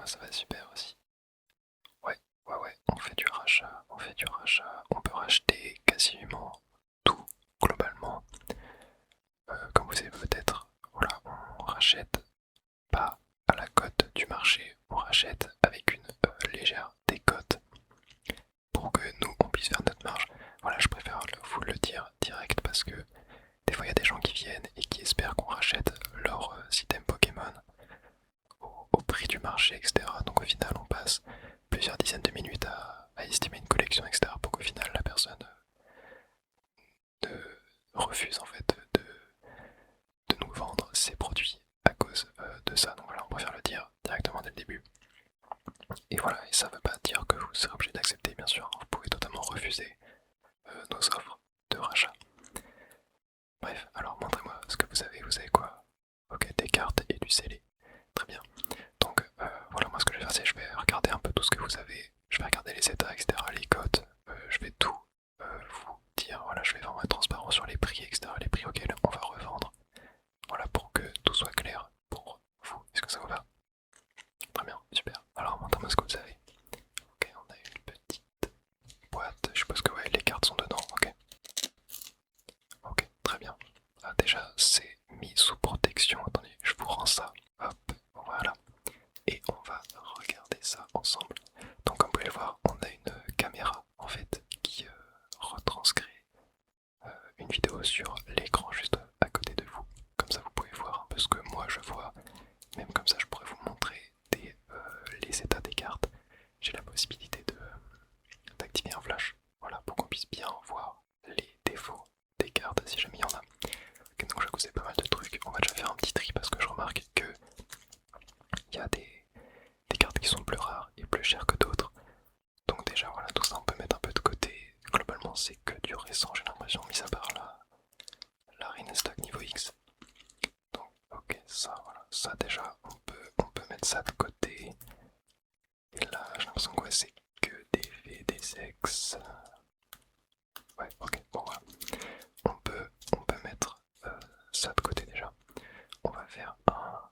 moi ça va super aussi. Ouais, ouais, on fait du rachat, on peut racheter quasiment tout globalement. Comme vous savez peut-être, voilà, on rachète pas à la cote du marché, on rachète avec une légère décote pour que nous on puisse faire notre marge. Voilà, je préfère vous le dire direct parce que des fois il y a des gens qui viennent et qui espèrent qu'on rachète leur système Pokémon au prix du marché, etc. Donc au final on passe plusieurs dizaines de minutes à estimer une collection, etc. pour qu'au final la personne refuse en fait de nous vendre ses produits à cause de ça. Donc voilà, on préfère le dire directement dès le début. Et voilà, et ça ne veut pas dire que vous serez obligé d'accepter, bien sûr. Vous pouvez totalement refuser nos offres de rachat. Bref, alors montrez-moi ce que vous avez. Vous avez quoi? Ok, des cartes et du scellé. Très bien. Donc voilà, moi ce que je vais faire, c'est je vais regarder un peu tout ce que vous avez. Je vais regarder les états, etc., les cotes. Je vais tout vous dire. Voilà, je vais vraiment être transparent sur les prix, etc., les prix auxquels on va revendre. Voilà, pour que tout soit clair pour vous. Est-ce que ça vous va? Très bien, super. Alors montrez-moi ce que vous avez. Ok, on a une petite boîte. Je suppose que ouais, les cartes sont dedans. Ok. Ok, très bien. Ah, déjà, c'est mis sous protection. Attendez, je vous rends ça. Hop, voilà. Et on va regarder ça ensemble. Donc, comme vous pouvez le voir, on a une caméra en fait qui retranscrit une vidéo sur l'écran juste à côté de vous. Comme ça, vous pouvez voir un peu ce que moi je vois. Même comme ça, je pourrais vous montrer les états des cartes. J'ai la possibilité d'activer un flash. Voilà, pour qu'on puisse bien voir les défauts des cartes si jamais il y en a. Ok, donc j'avoue, c'est pas mal de trucs. On va déjà faire un petit tri parce que je remarque que il y a des cartes qui sont plus rares et plus chères que d'autres. Donc déjà, voilà, tout ça on peut mettre un peu de côté. Globalement, c'est que du récent, j'ai l'impression, mis à part la Reine Stock niveau X. Donc, ok, ça, voilà, ça déjà, on peut mettre ça de côté. Et là, j'ai l'impression que ouais, c'est que des V, des X. Ouais, ok, bon voilà. On peut mettre ça de côté déjà. On va faire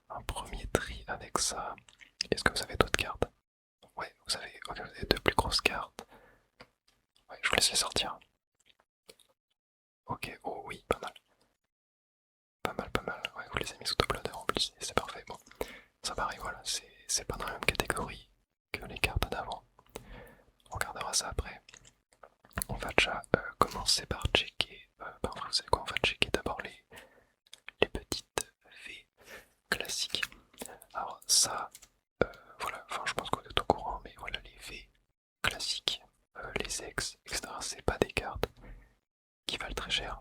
un premier tri avec ça. Est-ce que vous avez d'autres cartes? Ouais, ok, vous avez deux plus grosses cartes. Ouais, je vous laisse les sortir. Ok, oh oui, pas mal. Pas mal, pas mal. Ouais, vous les avez mis sous top loader en plus, c'est parfait. Bon, ça pareil, voilà, c'est pas dans la même catégorie que les cartes d'avant. On regardera ça après. On va déjà commencer par checker. Bah, en vrai, vous savez quoi? On va checker d'abord les petites V classiques. Alors, ça, voilà, enfin, je pense qu'on est au courant, mais voilà, les V classiques, les X, etc., c'est pas des cartes qui valent très cher.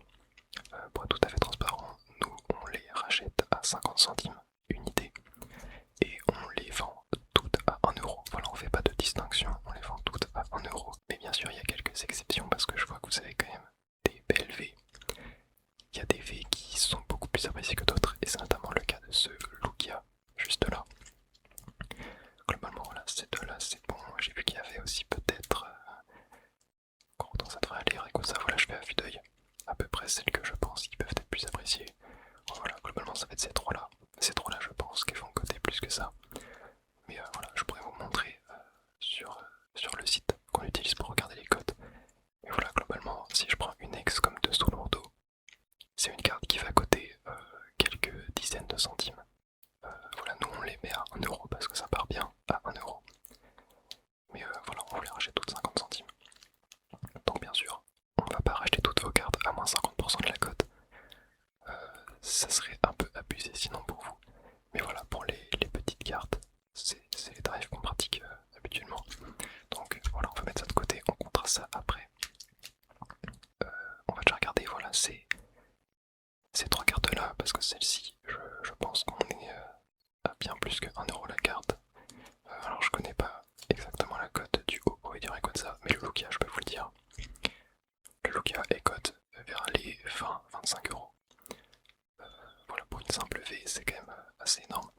Pour être tout à fait transparent, nous, on les rachète à 50 centimes unité et on les vend toutes à 1 euro. Voilà, on fait pas de distinction, on les vend toutes à 1 euro. Mais bien sûr, il y a quelques exceptions parce que je vois que vous avez quand même des PLV. Il y a des V qui sont beaucoup plus appréciés que d'autres et c'est notamment le cas de ce Lugia juste là. Globalement, voilà, ces deux-là, c'est bon. J'ai vu qu'il y avait aussi peut-être. Quand ça devrait aller, Rayquaza, voilà, je fais à vue d'œil. À peu près celles que je pense qui peuvent être plus appréciées. Voilà, globalement, ça va être ces trois-là. Ces trois-là, je pense qu'ils vont coter plus que ça. Mais voilà, je pourrais vous montrer sur le site qu'on utilise pour regarder les cotes. Mais voilà, globalement, si je prends une ex comme dessous lourdeau, c'est une carte qui va coter quelques dizaines de centimes. Voilà, nous on les met à 1 euro parce que ça part bien à 1 euro. Mais voilà, on les rachète toutes 50 centimes. Donc bien sûr, on ne va pas racheter toutes vos cartes à moins 50% de la cote. Ça serait un peu abusé sinon pour vous. Mais voilà, pour les petites cartes, c'est les tarifs qu'on pratique habituellement. Donc voilà, on va mettre ça de côté, on comptera ça après. On va déjà regarder, voilà, ces trois cartes là, parce que celle-ci, je pense qu'on est à bien plus que 1 euro la carte. Alors je connais pas exactement la cote du haut et du Rayquaza, mais le Lugia, je peux vous le dire. Le Lugia est cote vers les 20-25 euros. Voilà, pour une simple V, c'est quand même assez énorme.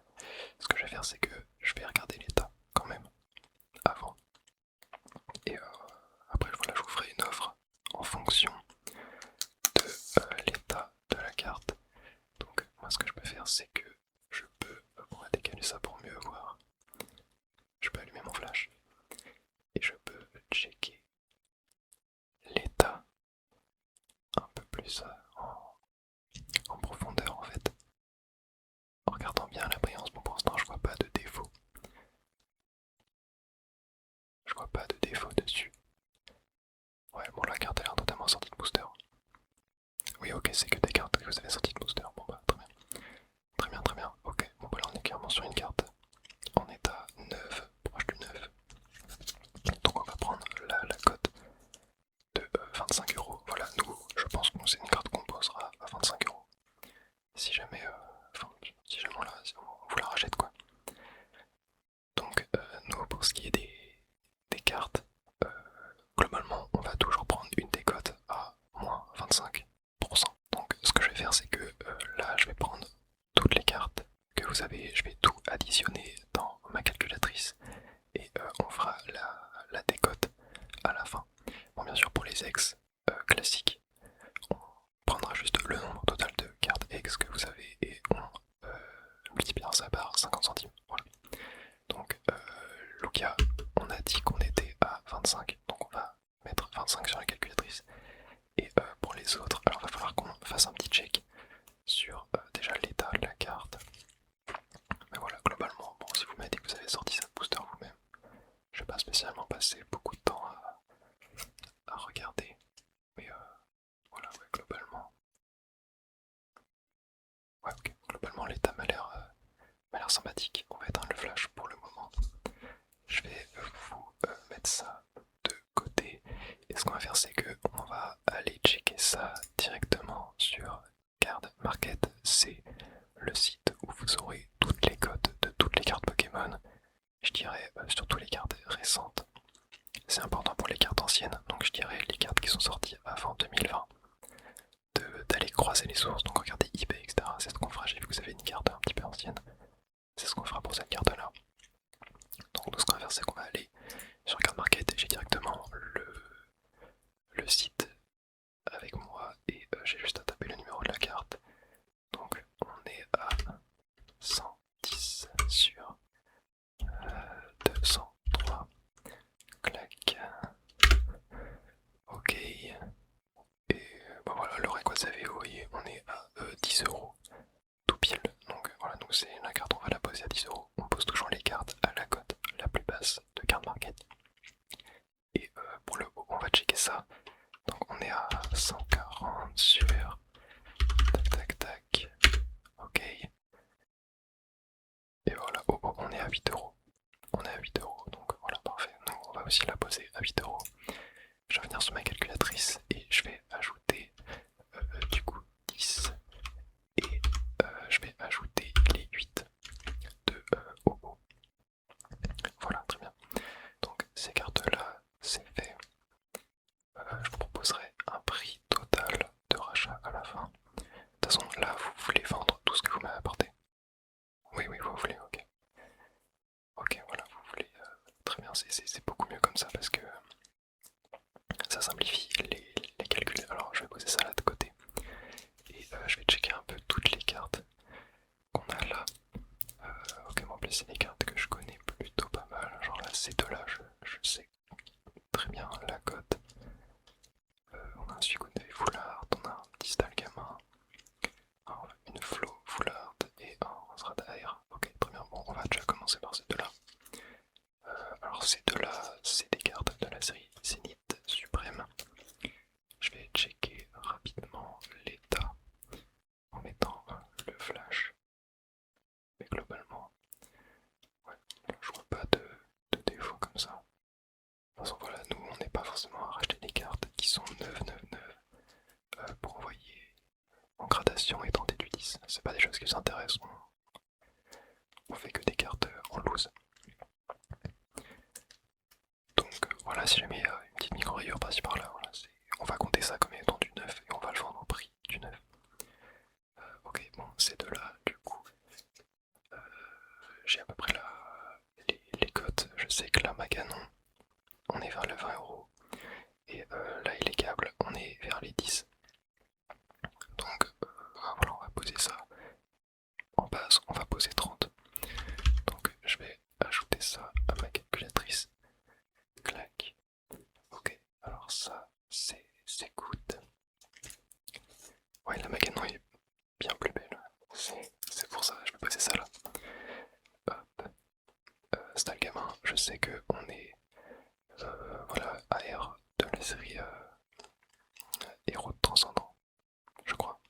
Ce que je vais faire, c'est que je vais regarder l'état quand même avant. Et après, voilà, je vous ferai une offre en fonction de l'état de la carte. Donc, moi, ce que je peux faire, c'est que je peux, on va décaler ça pour mieux voir. regardant bien la brillance, bon pour l'instant je vois pas de défaut. Je vois pas de défaut dessus. Ouais, bon la carte a l'air totalement sortie de booster. Oui ok, c'est que des cartes que vous avez sorties de booster. Bon bah très bien. Très bien, très bien. Ok, bon bah là on est clairement sur une carte en état 9, proche du 9. Donc on va prendre la cote de 25€. Voilà, nous, je pense que c'est une carte qu'on posera à 25€. Si jamais, si jamais on vous la rachète quoi. Donc nous, pour ce qui est des cartes, euh, globalement, on va toujours prendre une des cotes à moins 25%. Donc ce que je vais faire, c'est que là, je vais prendre toutes les cartes que vous avez, je vais tout additionner dans ma calculatrice et on fera la décote à la fin. Bon, bien sûr, pour les ex classiques, on prendra juste le nombre total de cartes ex que vous avez et on multipliera ça par 50 centimes. Voilà. Donc, Luca, on a dit qu'on était à 25, donc on va mettre 25 sur la calculatrice. Et pour les autres, alors il va falloir qu'on fasse un petit check sur déjà l'état de la carte. Mais voilà, globalement, bon, si vous m'avez dit que vous avez sorti cette booster vous-même, je vais pas spécialement passer beaucoup de temps à regarder. Mais voilà, ouais, globalement. Ouais, ok, globalement l'état m'a l'air sympathique. On va éteindre le flash pour le moment. Je vais vous mettre ça de côté. Et ce qu'on va faire, c'est que on va aller checker ça directement sur Card Market. C'est le site où vous aurez toutes les cotes de toutes les cartes Pokémon. Je dirais surtout les cartes récentes. C'est important pour les cartes anciennes, donc je dirais les cartes qui sont sorties avant 2020. D'aller croiser les sources, donc regarder eBay, etc. C'est ce qu'on fera. J'ai vu que vous avez une carte un petit peu ancienne. C'est ce qu'on fera pour cette carte là. Donc nous, ce qu'on va faire, c'est qu'on va aller sur Card Market. J'ai directement le site avec moi et j'ai juste à taper le numéro de la carte. Donc on est à 110 sur 203. Clac. Ok. Et bah voilà, le Rayquaza VO, vous voyez, on est à 10€. Tout pile. Donc voilà, nous c'est la carte, on va la poser à 10€. On pose toujours les cartes à la cote la plus basse de Card Market. Et pour le haut, on va checker ça. Donc on est à 140 sur... Tac tac tac. Ok. Et voilà, oh, oh, on est à 8€. On est à 8€, donc voilà, parfait. Donc on va aussi la poser à 8€. Je vais venir sur ma calculatrice et je vais ajouter du coup 10. Et je vais ajouter les 8 de OO. Voilà, très bien. Donc ces cartes-là, c'est fait. Je vous proposerai un prix total de rachat à la fin. De toute façon, là, vous voulez vendre tout ce que vous m'avez apporté. Oui, oui, vous voulez, ok. Ok, voilà, vous voulez. Très bien, c'est beaucoup mieux comme ça parce que ça simplifie les calculs. Alors, je vais poser ça là de côté. Et je vais checker un peu toutes les cartes qu'on a là. Ok, en plus, c'est des cartes que je connais plutôt pas mal. Genre là, ces deux-là, je sais très bien la cote. On a un Suicune V Foulard, on a un petit Stalgamin, une Flo Foulard et un Rosradair. Ok, très bien. Bon, on va déjà commencer par ces deux-là. Alors, ces deux-là, c'est des cartes de la série Zénith Suprême. Je vais checker rapidement l'état en mettant le flash. Mais globalement, ouais, je vois pas de défaut comme ça. De toute façon, voilà, nous, on n'est pas forcément à racheter des cartes qui sont 999 pour envoyer en gradation et tenter du 10. C'est pas des choses qui nous intéressent. On fait que des cartes en loose. Donc voilà, si jamais il y a une petite micro-rayure par-ci par-là, voilà, on va compter ça comme étant du 9 et on va le vendre au prix du 9. Ok, bon, ces deux-là, du coup, j'ai à peu près les cotes. Je sais que là, Maganon, on est vers les 20€. Et là, Illégable, on est vers les 10. Donc voilà, on va poser ça. En base, on va poser 30. Donc je vais ajouter ça à ma calculatrice. Clac. Ok, alors ça, c'est good. Ouais, la Maganon est bien plus belle. C'est pour ça, je vais poser ça là. c'est que on est voilà, AR de la série Héros Transcendant, je crois.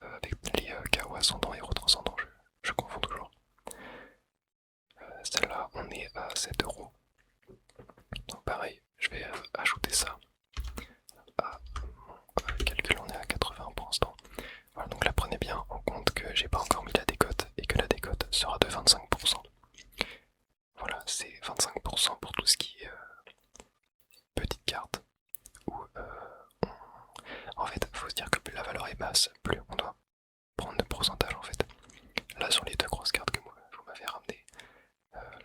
Avec les KO ascendants et Héros Transcendants, je confonds toujours. Celle-là, on est à 7 €. Donc pareil, je vais ajouter ça à mon calcul, on est à 80 pour l'instant. Voilà, donc là prenez bien en compte que j'ai pas encore mis la décote et que la décote sera de 25%. Voilà, c'est 25% pour tout ce qui est petite carte. Où, en fait, il faut se dire que plus la valeur est basse, plus on doit prendre de pourcentage en fait. Là sur les deux grosses cartes que vous m'avez ramenées,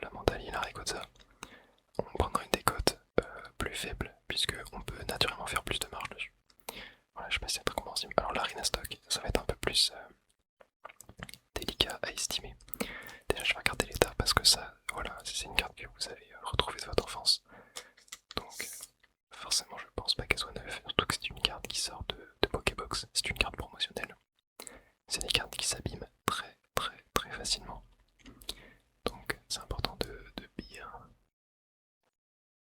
la Mandaline, la Rayquaza, on prendra une décote plus faible puisque on peut naturellement faire plus de marge dessus. Voilà, je sais pas si c'est très compréhensible. Alors la Renastock, ça va être un peu plus délicat à estimer. Déjà je vais regarder l'état parce que ça, voilà, c'est une carte que vous avez retrouvée de votre enfance. Donc forcément je pense pas qu'elle soit neuve, surtout que c'est une carte qui sort de Pokébox, c'est une carte promotionnelle. C'est des cartes qui s'abîment très facilement. Donc c'est important de bien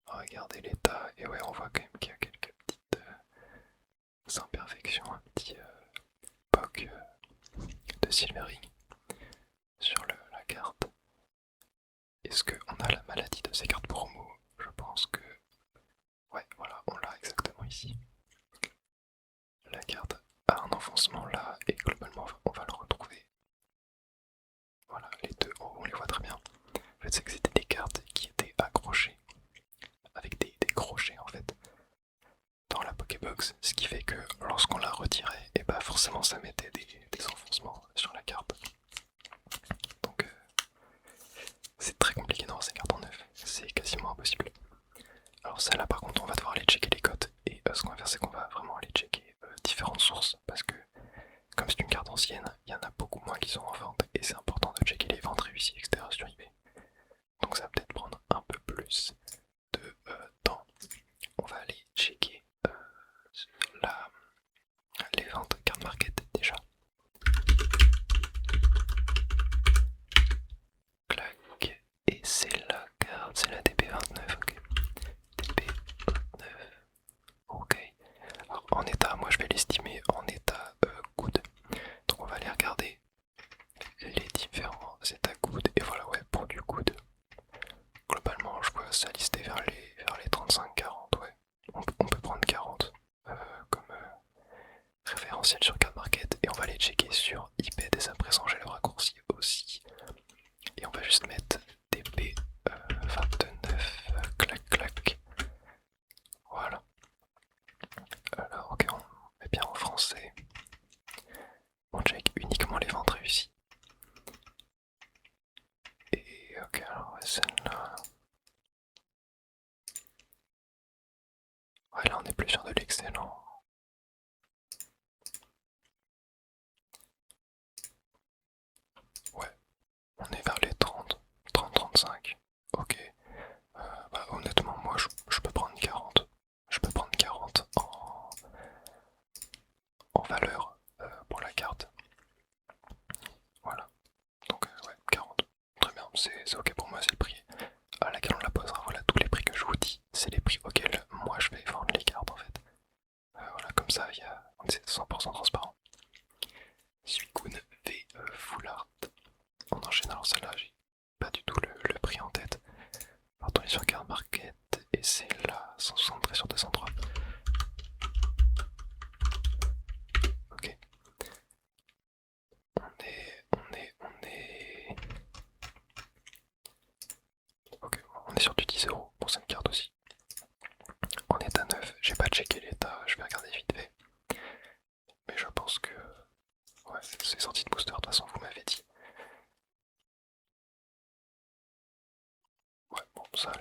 regarder l'état. Et ouais, on voit quand même qu'il y a quelques petites imperfections, un petit POC de Silvering sur la carte. Est-ce qu'on a la maladie de ces cartes promo? Je pense que... ouais, voilà, on l'a exactement ici. La carte a un enfoncement là, et globalement, on va le retrouver. Voilà, les deux en haut, on les voit très bien. En fait, c'est que c'était des cartes qui étaient accrochées, avec des crochets en fait, dans la Pokébox, ce qui fait que lorsqu'on la retirait, et bah forcément ça mettait des enfoncements sur la carte. Donc c'est très compliqué d'avoir ces cartes en neuf, c'est quasiment impossible. Alors celle-là par contre on va devoir aller checker les cotes, et ce qu'on va faire c'est qu'on va vraiment aller checker différentes sources, parce que comme c'est une carte ancienne, il y en a beaucoup moins qui sont en vente, et c'est important de checker les ventes réussies, etc. sur eBay. Donc ça va peut-être prendre un peu plus de temps. On va aller checker les ventes card market déjà. Clac. Et c'est la carte, c'est la DP29, ok. DP29, ok. Alors en état, moi je vais l'estimer en état good. Donc on va aller regarder les différents états good. Et voilà, ouais, pour du good, globalement je vois ça lister vers les 35-40, ouais. On peut prendre 40 comme référentiel sur card market, et on va aller checker sur IP dès à présent, j'ai le raccourci aussi. Et on va juste mettre DP 29, clac clac. Voilà. Alors ok, on met bien en français. On check uniquement les ventes réussies. Et ok, alors celle-là... ouais, là on est plus sur de l'excellent. Ouais, on est vers les 30-35. Ok. Bah, honnêtement, moi je peux prendre 40. Je peux prendre 40 en valeur pour la carte. Voilà. Donc ouais, 40. Très bien, c'est ok pour moi, c'est le prix à laquelle on la posera. Voilà, tous les prix que je vous dis, c'est les prix auxquels moi je vais vendre les cartes en fait. Voilà, comme ça, on est 100% transparent. Suicune V Full Art. On enchaîne, alors celle-là, j'ai pas du tout le prix en tête. Partons sur Card Market, et c'est là, 173 sur 203. Ok. On est... ok, on est sur du 10 € pour cette carte aussi. On est à 9, j'ai pas checké l'état, je vais regarder vite fait. Mais je pense que... ouais, c'est sorti de booster, de toute façon vous m'avez dit. Ouais, bon, ça a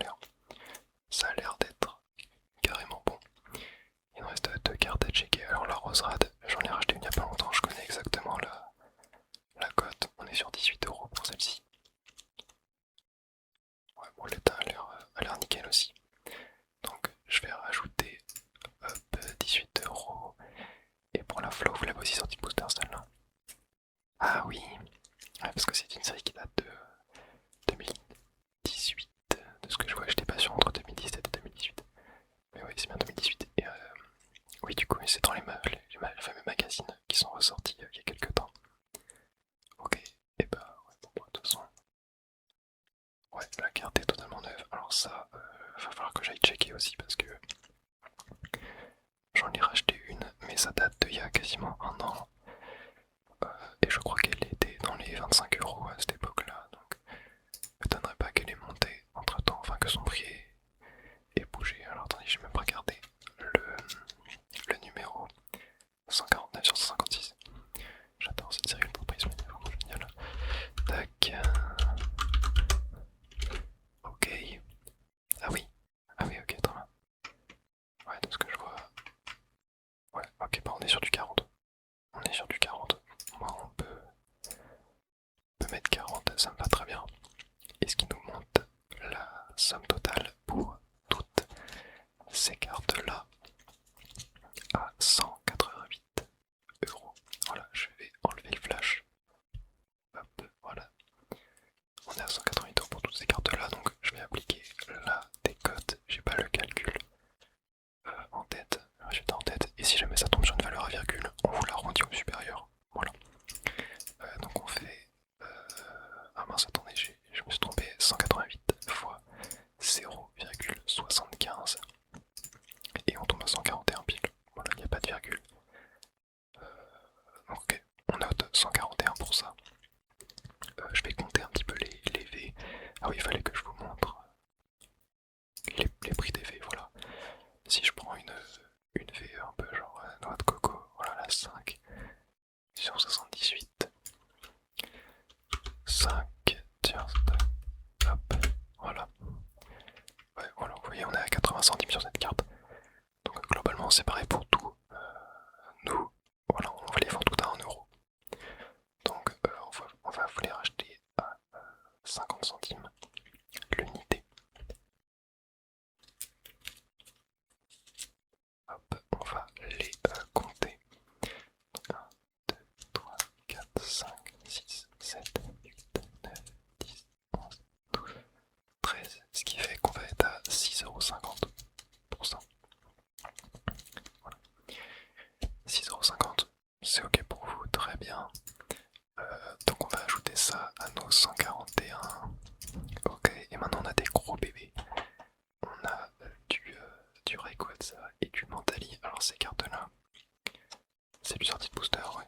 l'air d'être carrément bon. Il nous reste 2 cartes à checker. Alors la Roserade, j'en ai racheté une il y a pas longtemps, je connais exactement la cote. On est sur 18 € pour celle-ci. Ouais, bon, l'état a l'air nickel aussi. Donc je vais rajouter 18 €. Et pour la Flow, vous l'avez aussi sorti de booster celle-là. Ah oui, ouais, parce que c'est une série qui date de 2018. ça, va falloir que j'aille checker aussi parce que j'en ai racheté une, mais ça date d'il y a quasiment un an. Et je crois qu'elle était dans les 25 € à cette époque-là, donc m'étonnerait pas qu'elle ait monté entre temps, enfin que son prix ait bougé. Alors attendez, je vais même regarder le numéro 149 sur 156. J'adore cette série Ultra Prism, elle est vraiment géniale. Tac. Ok. Ah oui. Ah oui, ok, très bien. Ouais, de ce que je vois. Ouais, ok, bah on est sur du 40. On est sur du 40. Moi, on peut mettre 40, ça me va très bien. Et ce qui nous monte la somme totale pour toutes ces cartes-là à 188 €. Voilà, je vais enlever le flash. Hop, voilà. On est à 188 € pour toutes ces cartes-là, donc je vais appliquer la décote. J'ai pas le calcul en tête, le résultat en tête. Et si jamais ça tombe sur une valeur à virgule, on vous l'arrondit au supérieur. Voilà. Donc on fait... Ah mince, attendez, je me suis trompé. 188 fois 0,75. Et on tombe à 141 pile. Voilà, il n'y a pas de virgule. Ok, on note 141 pour ça. Je vais compter un petit peu les V. Ah oui, il fallait que je vous montre les prix des V, voilà. Si je prends une V un peu genre noix de coco, voilà la 5 sur 78. 5, tiens, hop, voilà. Ouais, voilà, vous voyez, on est à 80 centimes sur cette carte. Donc globalement, c'est pareil pour tout. Nous, voilà, on va les vendre tout à 1 €. Donc on va vous les racheter à 50 centimes l'unité. Hop, on va les compter. 1, 2, 3, 4, 5, 6, 7, 8, 9, 10, 11, 12, 13. Ce qui fait qu'on va être à 6,50 € pour ça. Voilà. 6,50 €, c'est ok pour vous, très bien. Donc on va ajouter ça à nos 141. Ok, et maintenant on a des gros bébés. On a du Rayquaza et du Mentali. Alors ces cartes-là, c'est du sortie de booster, ouais.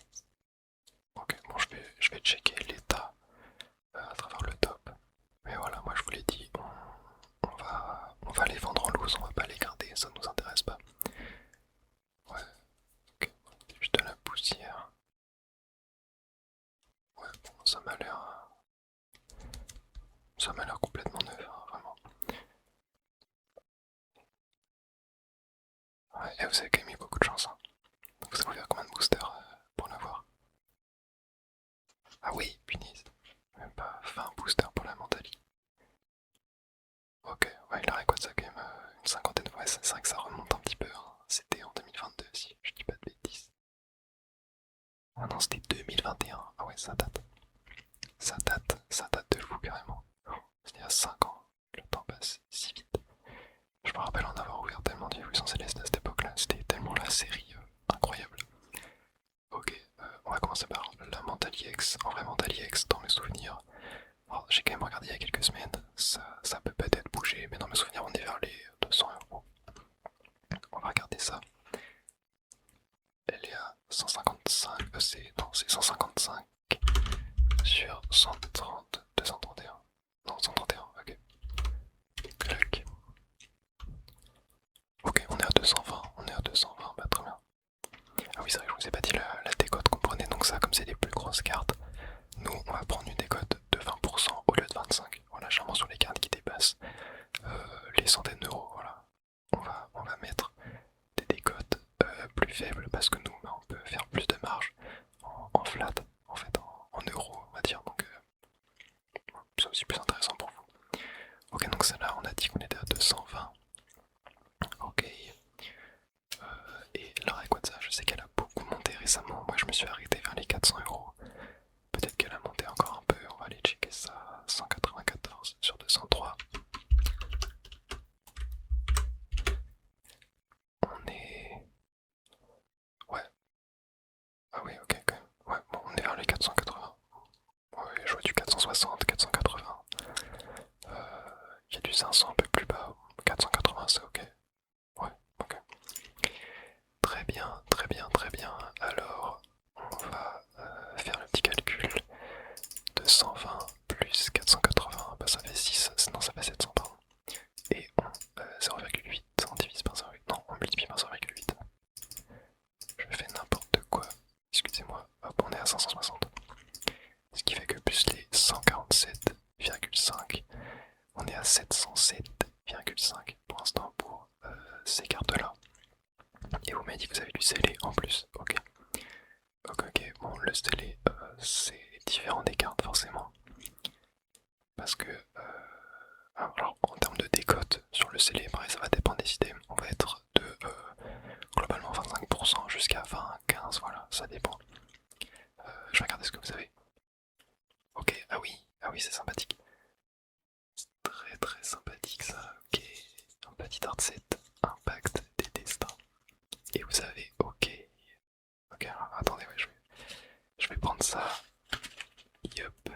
Ok, bon je vais checker l'état à travers le top. Mais voilà, moi je vous l'ai dit, on va les vendre en loose, on va pas les garder, ça nous intéresse pas. Ouais, ok, juste de la poussière. Ouais, bon, ça m'a l'air complètement neuf, hein, vraiment. Ouais, et vous avez quand même eu beaucoup de chance, hein. Donc vous avez combien de boosters pour l'avoir? Ah oui, punaise. Même pas 20 boosters pour la Mentali. Ok, ouais, il a quoi de ça quand même une cinquantaine. Ouais, c'est vrai que ça remonte un petit peu, hein. C'était en 2022 si je dis pas de bêtises. Ah non, c'était 2021. Ah ouais, ça date. Ça date de vous carrément. C'était il y a 5 ans. Le temps passe si vite. Je me rappelle en avoir ouvert tellement de Evolution Céleste à cette époque-là. C'était tellement la série incroyable. Ok, on va commencer par la Mentali X. En vrai, Mentali X, dans mes souvenirs, j'ai quand même regardé il y a quelques semaines, ça peut peut-être bouger, mais dans mes souvenirs, on est vers les 200 €. On va regarder ça. Elle est à 155, c'est 155 sur 130, 231. Non, 131, ok. Clac. Ok, on est à 220, bah très bien. Ah oui, c'est vrai que je vous ai pas dit la décote qu'on prenait, donc ça, comme c'est les plus grosses cartes, nous, on va prendre une décote de 20% au lieu de 25%. Voilà, généralement sur les cartes qui dépassent les centaines d'euros, voilà. On va mettre des décotes plus faibles parce que nous, bah, on peut faire plus de marge en flat, en fait, en euros, on va dire. Donc, c'est aussi plus intéressant pour vous. Ok, donc celle-là, on a dit qu'on était à 220. Ok. Et la Rayquaza, je sais qu'elle a beaucoup monté récemment. Moi, je me suis arrêté vers les 400 €. Peut-être qu'elle a monté encore un peu. On va aller checker ça. 194 sur 203. On est... Ouais. Ah oui, ok, quand même. Ouais, bon, on est vers les 480. Ouais, je vois du 460, 480. Il y a du 500 un peu plus 7,5. On est à 707,5 pour l'instant pour ces cartes-là. Et vous m'avez dit que vous avez du scellé en plus. Ok. Ok. Bon, le scellé, c'est différent des cartes forcément. Parce que, alors en termes de décote sur le scellé, pareil, ça va dépendre des idées. On va être de globalement 25% jusqu'à 20, 15, voilà, ça dépend. Je vais regarder ce que vous avez. Ok, ah oui, c'est sympathique. C'est très très sympathique ça, ok. Un petit art set, impact des destins. Et vous avez, ok. Ok, alors, attendez, ouais, je vais prendre ça. Yup.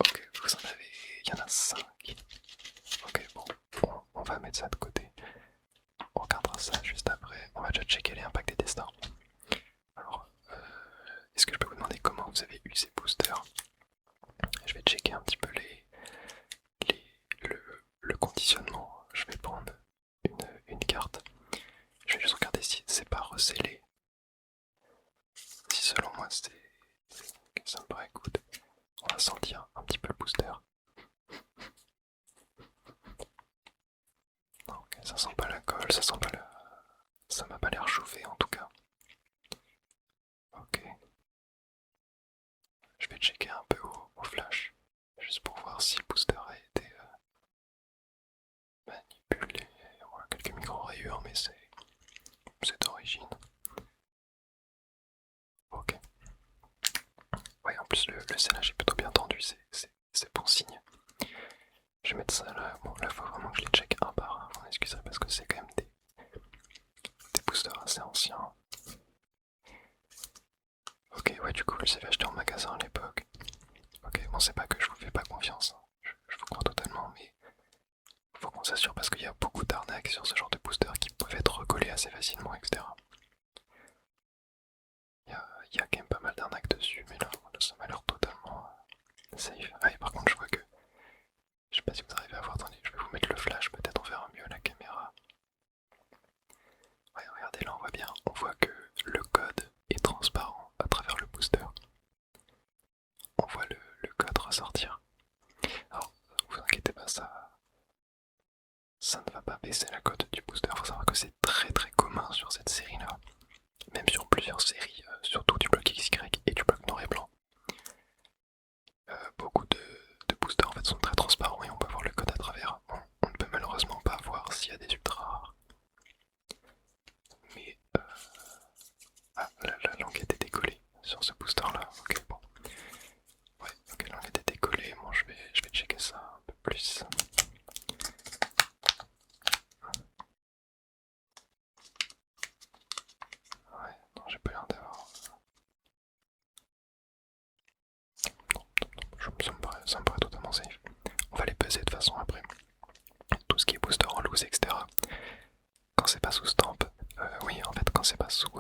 Ok, vous en avez, il y en a 5. Ok, bon, on va mettre ça de côté. On regardera ça juste après. On va déjà checker les impacts des destins. Alors, est-ce que je peux vous demander comment vous avez eu ces boosters? Je vais checker un petit peu le conditionnement. Je vais prendre une carte. Je vais juste regarder si c'est pas recellé. Si selon moi c'est... ça me paraît good. On va sentir un petit peu le booster. Non, ok, ça sent pas la colle, ça sent pas le... ça m'a pas l'air chauffé en tout cas. Ok. Je vais checker un peu au flash. Juste pour voir si le booster a été manipulé. On a quelques micro-rayures mais c'est d'origine. Ok. Ouais, en plus le scellage est plutôt bien tendu, c'est bon signe. Je vais mettre ça là. Bon, là, faut vraiment que je les check un par un. Enfin, excusez parce que c'est quand même des boosters assez anciens. Ok, ouais, du coup, je les avais achetés en magasin à l'époque. Ok, bon, c'est pas que je vous fais pas confiance. Je vous crois totalement, mais faut qu'on s'assure parce qu'il y a beaucoup d'arnaques sur ce genre de boosters qui peuvent être recollés assez facilement, etc. Il y a quand même pas mal d'arnaques dessus, mais là, ça m'a l'air totalement safe. Ah, et par contre, je vois que. Je sais pas si vous arrivez à voir, attendez, je vais vous mettre le flash, peut-être on verra mieux la caméra. Ouais, regardez, là on voit bien, on voit que le code est transparent à travers le booster. On voit le code ressortir. Alors, vous inquiétez pas, ça ne va pas baisser la cote du booster. Il faut savoir que c'est très très commun sur cette série-là. Même sur plusieurs séries, surtout du bloc XY et du bloc noir et blanc. Beaucoup de boosters en fait sont très transparents et on peut voir le code à travers. On ne peut malheureusement pas voir s'il y a des ultra rares. Mais ah, la langue était décollée sur ce booster là. Ok, bon. Ouais, ok, la langue était décollée. Bon, je vais checker ça un peu plus. Ouais, non, j'ai pas l'air d'avoir. Ça me paraît totalement safe. On va les peser de toute façon après. Tout ce qui est booster en loose, etc. Quand c'est pas sous stamp, oui, en fait, quand c'est pas sous.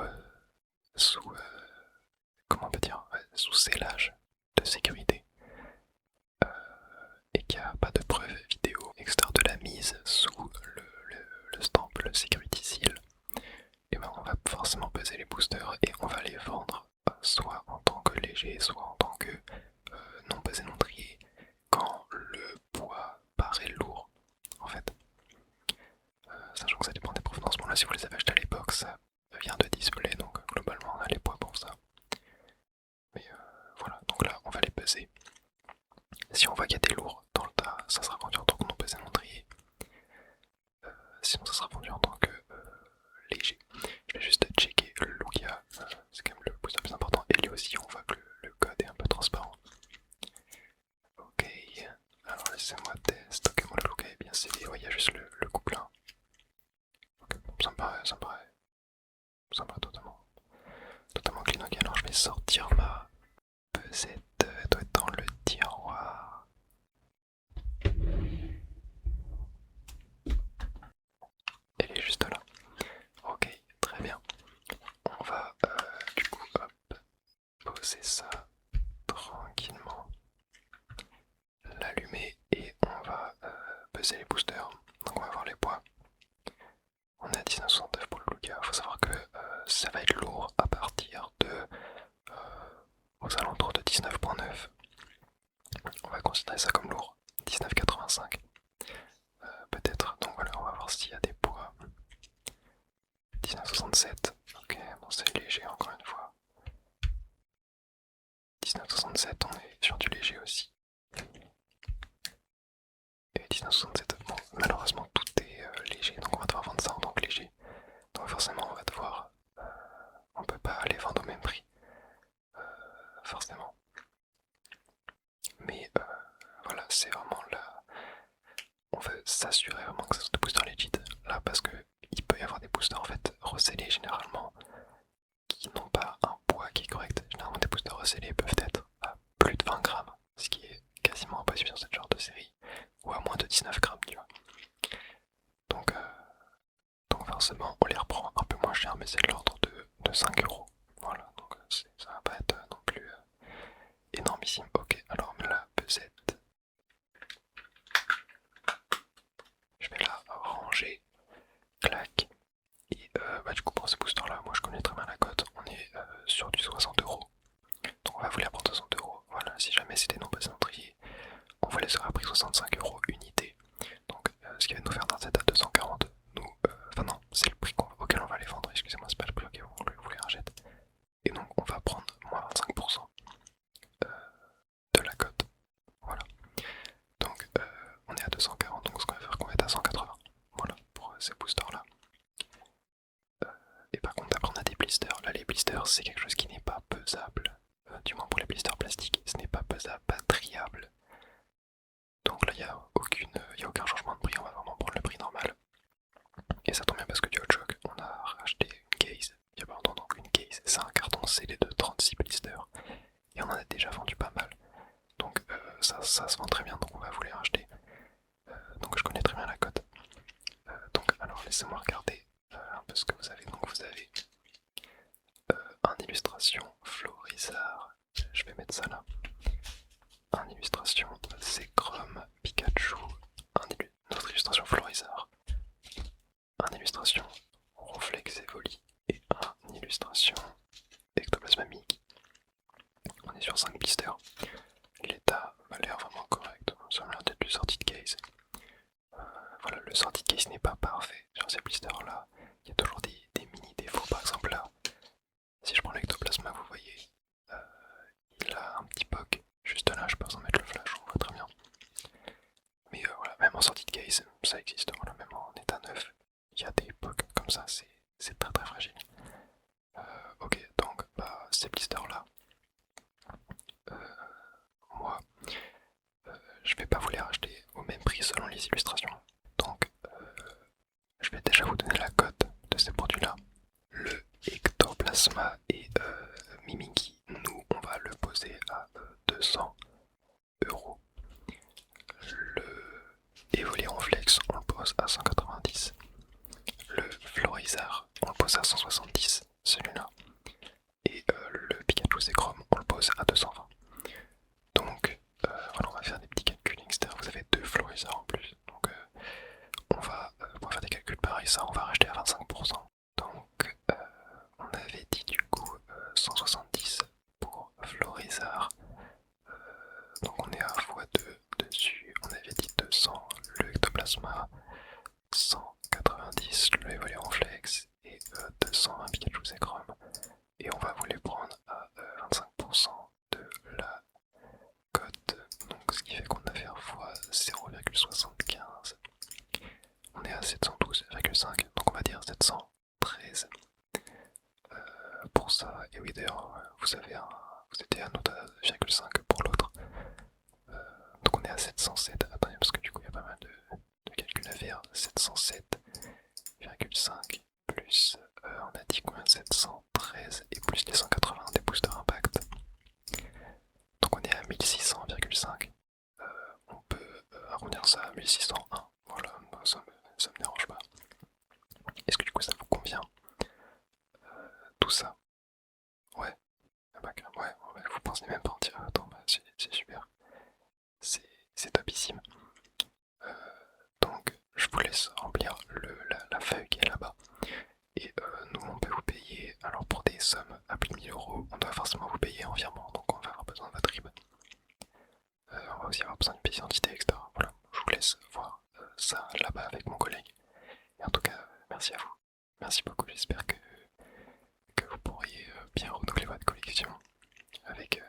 Comment on peut dire, sous scellage de sécurité et qu'il n'y a pas de preuve vidéo extraire de la mise sous le stamp, le security seal, et ben on va forcément peser les boosters et on va les vendre soit en tant que léger, soit en tant que non pesé non trié quand le poids paraît lourd en fait. Sachant que ça dépend des provenances. Bon là si vous les avez achetés à l'époque ça vient de display donc globalement on a les poids pour ça. Mais voilà, donc là on va les peser. Si on voit qu'il y a des lourds dans le tas, ça sera vendu en tant que non pesé non trié. Sinon ça sera vendu en tant que léger. Je vais juste checker le Lugia, c'est quand même le plus important. Et lui aussi on voit que le code est un peu transparent. Ok, alors laissez-moi tester. Ok, moi le Lugia est bien scellé, ouais, il y a juste le couplin. Ok, bon, ça me paraît totalement clean. Ok, alors je vais sortir ma pesette, elle doit être dans le tiroir. Elle est juste là. Ok, très bien. On va du coup hop, poser ça tranquillement, l'allumer et on va peser les boosters. Donc on va voir considérer ça comme lourd. 19,85. Peut-être. Donc voilà, on va voir s'il y a des poids. 19,67. Ok, bon c'est léger encore une fois. 19,67, on est sur du léger aussi. Et 19,67, bon malheureusement tout est léger, donc on va devoir vendre ça en tant que léger. Donc forcément on va devoir... on peut pas les vendre au même prix. Forcément. Mais voilà, c'est vraiment là... On veut s'assurer vraiment que ça soit des boosters legit. Là parce que il peut y avoir des boosters en fait recellés généralement qui n'ont pas un poids qui est correct. Généralement des boosters recellés peuvent être à plus de 20 grammes, ce qui est quasiment impossible sur cette genre de série, ou à moins de 19 grammes, tu vois. Donc forcément on les reprend un peu moins cher, mais c'est de l'ordre de 5 euros. Voilà, donc ça va pas être non plus énormissime. Ok, alors la pesette, je vais la ranger, clac. Et du coup pour ce booster là, moi je connais très bien la cote, on est sur du 60 euros. Donc on va vous les prendre 60 euros. Voilà, si jamais c'était non passé en trier, on vous les aurait pris 65 euros unité. Donc ce qui va nous faire d'un set à 240. Nous, enfin non, c'est le prix auquel on va les vendre, excusez-moi, c'est pas le prix auquel on vous les rachète. Et donc on va prendre moins 25% de la cote. Voilà. Donc on est à 240, donc ce qu'on va faire, qu'on va être à 180. Voilà, pour ces boosters là. Et par contre après on a des blisters. Là les blisters c'est quelque chose qui n'est pas pesable. Du moins pour les blisters plastiques, ce n'est pas pesable, pas triable. Donc là il n'y a aucun changement de prix, on va vraiment prendre le prix normal. Et ça tombe bien parce que du hot shock, on a racheté une case il n'y a pas longtemps, donc une case, c'est un carton scellé de 36 blisters. Et on en a déjà vendu pas mal. Donc ça se vend très bien, donc on va vous les racheter. Donc je connais très bien la cote. Donc alors laissez-moi regarder un peu ce que vous avez. Donc vous avez un illustration Florizard, je vais mettre ça là. Un illustration Zekrom Pikachu, une autre illustration Florizard, un illustration Ronflex Evoli et un illustration Ectoplasma Mimic. On est sur 5 blisters. L'état m'a l'air vraiment correct, ça m'a l'air d'être du sortie de case. Voilà, le sortie de case n'est pas parfait sur ces blisters là. Il y a toujours des mini défauts, par exemple là. Si je prends l'ectoplasma, vous voyez, il a un petit bug. Juste là, je peux en mettre le flash, on voit très bien. Mais voilà, même en sortie de case, ça existe. Voilà, même en état neuf, il y a des bugs comme ça, c'est très très fragile. Ok, donc ces blisters là, moi, je vais pas vous les racheter au même prix selon les illustrations. Donc, je vais déjà vous donner la cote de ces produits-là. Le Ectoplasma et Mimikyu, nous, on va le poser à 200 euros. Le Evoli Ronflex, on le pose à 190. Le Florizard, on le pose à 170, celui-là. Et le Pikachu Zekrom, on le pose à 220. Donc, voilà, on va faire des petits calculs, etc. Vous avez deux Florizard en plus. Donc, on va, pour faire des calculs pareils, ça, on va racheter à 25%. Donc, on avait dit du coup 170 pour Florizard. Donc on est à x2 dessus. On avait dit 200 le Ectoplasma, 190 le Evoli Ronflex et 220 Pikachu Zekrom. Et on va vous les prendre à 25% de la cote. Donc ce qui fait qu'on va faire x 0,75. On est à 712,5. Donc on va dire 713 pour ça. Et oui d'ailleurs vous étiez à 9,5 pour l'autre. Donc on est à 707. Attendez parce que du coup il y a pas mal de calculs à faire. 707,5 plus on a dit combien, 713 et plus les 180 des boosters impact. Donc on est à 1600,5. On peut arrondir ça à 1601. Voilà, ça me dérange pas. Est-ce que du coup ça vous convient tout ça? Ouais. Ouais, vous pensez même pas en dire. Attends, c'est super. C'est topissime. Donc je vous laisse remplir la feuille qui est là-bas. Et nous on peut vous payer, alors pour des sommes à plus de 1000 euros, on doit forcément vous payer en virement, donc on va avoir besoin de votre RIB. On va aussi avoir besoin d'une pièce d'identité, etc. Voilà, je vous laisse voir ça là-bas avec mon collègue. Et en tout cas, merci à vous. Merci beaucoup, j'espère que vous pourriez bien renouveler votre collection avec